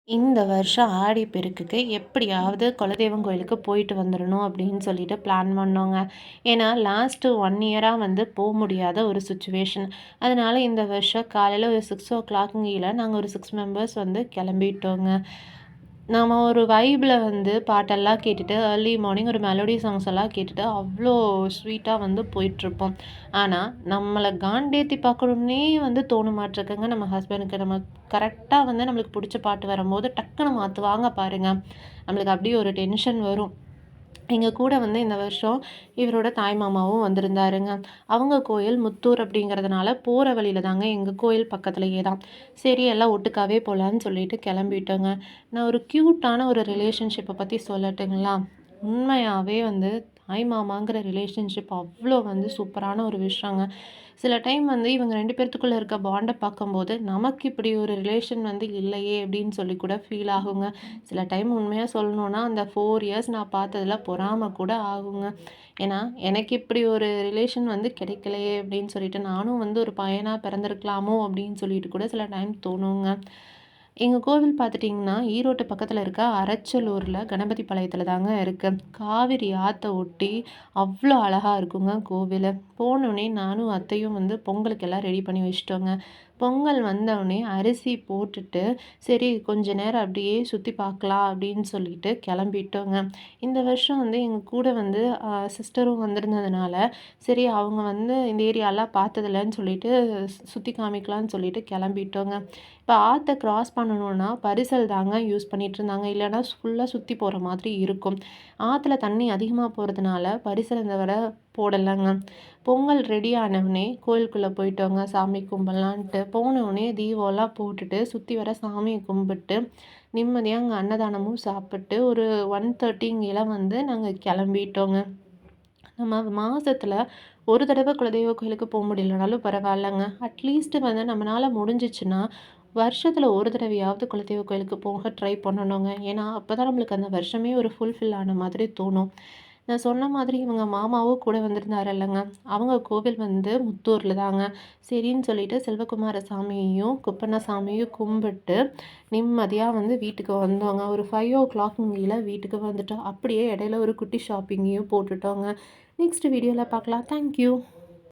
இந்த வருஷம் ஆடி பெருக்குக்கு எப்படியாவது குலதெய்வம் கோயிலுக்கு போயிட்டு வந்துடணும் அப்படின்னு சொல்லிட்டு பிளான் பண்ணோங்க. ஏன்னா லாஸ்ட்டு 1 இயராக வந்து முடியாத ஒரு சுச்சுவேஷன். அதனால இந்த வருஷம் காலையில் ஒரு 6:00 நாங்கள் ஒரு 6 மெம்பர்ஸ் வந்து கிளம்பிட்டோங்க. நாம ஒரு வைப்ல வந்து பாட்டெல்லாம் கேட்டுட்டு ஏர்லி மார்னிங் ஒரு மெலோடி சாங்ஸ் எல்லாம் கேட்டுட்டு அவ்வளோ ஸ்வீட்டா வந்து போயிட்டுருப்போம். ஆனா, நம்மள காண்டேத்தி பார்க்கணும்னே வந்து தோண மாட்டிருக்குங்க நம்ம ஹஸ்பண்டுக்கு. நம்ம கரெக்ட்டா வந்து நம்மளுக்கு புடிச்ச பாட்டு வரும்போது டக்குனு மாத்துவாங்க பாருங்க. நம்மளுக்கு அப்படியே ஒரு டென்ஷன் வரும். எங்க கூட வந்து இந்த வருஷம் இவரோட தாய் மாமாவும் வந்திருந்தாருங்க. அவங்க கோயில் முத்தூர் அப்படிங்கிறதுனால போற வழியில தாங்க எங்க கோயில் பக்கத்திலேயே தான். சரி எல்லாம் ஒட்டுக்காவே போலான்னு சொல்லிட்டு கிளம்பிட்டோங்க. நான் ஒரு கியூட்டான ஒரு ரிலேஷன்ஷிப்ப பத்தி சொல்லட்டுங்களா? உண்மையாவே வந்து தாய் மாமாங்கிற ரிலேஷன்ஷிப் அவ்ளோ வந்து சூப்பரான ஒரு விஷயங்க. சில டைம் வந்து இவங்க 2 பேத்துக்குள்ள இருக்க பாண்ட பார்க்கும்போது, நமக்கு இப்படி ஒரு ரிலேஷன் வந்து இல்லையே அப்படின்னு சொல்லி கூட ஃபீல் ஆகுங்க. சில டைம் உண்மையா சொல்லணும்னா, அந்த 4 இயர்ஸ் நான் பார்த்ததுல பொறாம கூட ஆகுங்க. ஏன்னா, எனக்கு இப்படி ஒரு ரிலேஷன் வந்து கிடைக்கலையே அப்படின்னு சொல்லிட்டு, நானும் வந்து ஒரு பையனா பிறந்திருக்கலாமோ அப்படின்னு சொல்லிட்டு கூட சில டைம் தோணுங்க. எங்க கோவில் பார்த்துட்டிங்கன்னா, ஈரோட்டு பக்கத்தில இருக்க அரச்சலூர்ல கணபதி பாளையத்தில தாங்க இருக்கு. காவிரி ஆத்த ஒட்டி அவ்ளோ அழகா இருக்குங்க கோவிலு. போனோனே நானும் அத்தையும் வந்து பொங்கலுக்கெல்லாம் ரெடி பண்ணி வச்சுட்டோங்க. பொங்கல் வந்தவுனே அரிசி போட்டுட்டு, சரி கொஞ்ச நேரம் அப்படியே சுத்தி பார்க்கலாம் அப்படின்னு சொல்லிட்டு கிளம்பிட்டோங்க. இந்த வருஷம் வந்து எங்க கூட வந்து சிஸ்டரும் வந்திருந்ததுனால, சரி அவங்க வந்து இந்த ஏரியாலாம் பார்த்ததில்லன்னு சொல்லிட்டு சுத்தி காமிக்கலான்னு சொல்லிட்டு கிளம்பிட்டோங்க. இப்ப ஆத்த கிராஸ் பண்ணணும்னா பரிசல் தாங்க யூஸ் பண்ணிட்டுருந்தாங்க. இல்லன்னா ஃபுல்லா சுத்தி போற மாதிரி இருக்கும். ஆத்துல தண்ணி அதிகமா போறதுனால பரிசல் இந்த தடவ போடலங்க. பொங்கல் ரெடி ஆனவுனே கோயிலுக்குள்ள போயிட்டோங்க சாமி கும்பிடலான்ட்டு. போனவுனே தீபம்லாம் போட்டுட்டு சுத்தி வர சாமிய கும்பிட்டு, நிம்மதியா அங்க அன்னதானமும் சாப்பிட்டு ஒரு 1:30 வந்து நாங்க கிளம்பிட்டோங்க. நம்ம மாசத்துல ஒரு தடவ குலதெய்வ கோயிலுக்கு முடியலனாலும் பரவாயில்லங்க. அட்லீஸ்ட் வந்து நம்மனால முடிஞ்சுச்சுன்னா, வருஷத்துல ஒரு தடவையாவது குலதெய்வ கோயிலுக்கு போக ட்ரை பண்ணணுங்க. ஏன்னா, அப்பதான் நம்மளுக்கு அந்த வருஷமே ஒரு ஃபுல்ஃபில் ஆன மாதிரி தோணும். நான் சொன்ன மாதிரி இவங்க மாமாவும் கூட வந்திருந்தாருல்லங்க. அவங்க கோவில் வந்து முத்தூர்ல தாங்க. சரின்னு சொல்லிட்டு செல்வகுமார சாமியையும், குப்பண்ண சாமியையும் கும்பிட்டு, நிம்மதியா வந்து வீட்டுக்கு வந்தோங்க. ஒரு 5:00 வீட்டுக்கு வந்துட்டோம். அப்படியே இடையில ஒரு குட்டி ஷாப்பிங்கையும் போட்டுட்டோங்க. நெக்ஸ்ட் வீடியோல பார்க்கலாம். Thank you.